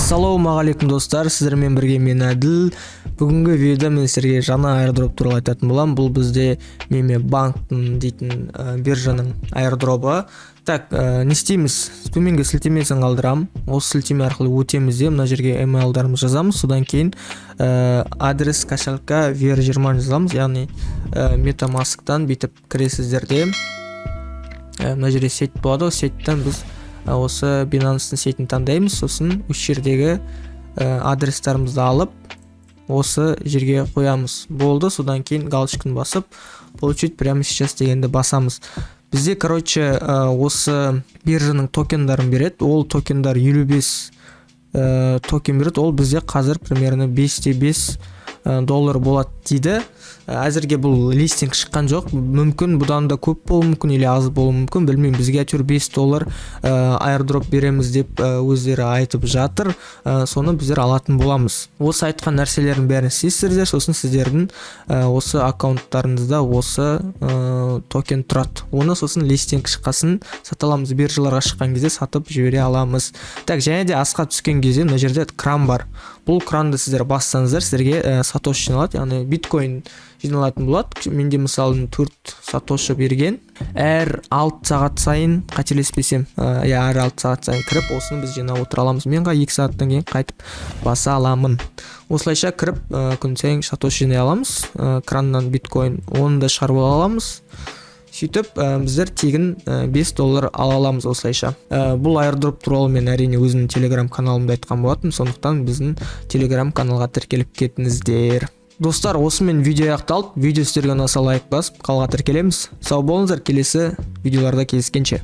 Ассалаумағалейкум достар, сіздермен бірге мен Әділ. Бүгінгі видеода мен сіздерге жаңа airdrop туралы айтатын боламын. Бұл бізде меме банктың дейтін биржаның airdropы. Так, не істейміз? Төменге сілтемесін қалдырамын. Осы сілтеме арқылы өтеміз де, мына жерге emailдарымыз жазамыз. Содан кейін адрес кошелька VR20 жазамыз, яғни MetaMask'тан бүйтіп кіресіздер де. Мына жерде сет болады, сеттен біз осы Binance'ның сетін таңдаймыз, сосын осы жердегі адрестарымызды алып осы жерге қоямыз. Болды, содан кейін галочканы басып, получить прямо сейчас дегенді басамыз. Бізде, осы биржаның токендарын береді. Ол токендар 55 токен береді. Ол бізде қазір примерно 5-5 доллар болады дейді. Әзірге бұл листинг шыққан жоқ. Мүмкін бұдан да көп болуы мүмкін, или аз болуы мүмкін, білмеймін. Бізге әйтеуір 5 доллар airdrop береміз деп өздері айтып жатыр. Соны біздер алатын боламыз. Осы айтқан нәрселердің бәрін істейсіздер, сосын сіздердің осы аккаунттарыңызда осы токен тұрады. Оны сосын листинг шыққасын сата аламыз, биржаларға шыққан кезде сатып жібере аламыз. Так, және де асқа түскен кезде мына жерде кран бар. Бұл кранды сіздер бассаңыздар, сіздерге сатош жиналады, яғни биткоин жиналатын болады. Менде мысалы 4 сатошы берген. Әр 6 сағат сайын, қателеспесем, әр 6 сағат сайын кіріп, осыны біз жинап отыра аламыз. Менға 2 сағаттан кейін қайтып баса аламын. Осылайша кіріп, күн сайын сатош жинай аламыз. Краннан биткоин, оны да шығарып аламыз. Сөйтіп, біздер тегін 5 доллар ала аламыз осылайша. Бұл airdrop туралы мен әрине өзімнің телеграм каналымда айтқан болатын, сондықтан біздің телеграм каналға тіркеліп кетіңіздер. Достар, осымен видео аяқталды. Видео сіздерге ұнаса лайк басып, қалға тіркелеміз. Сау болыңыздар, келесі видеоларда кездескенше.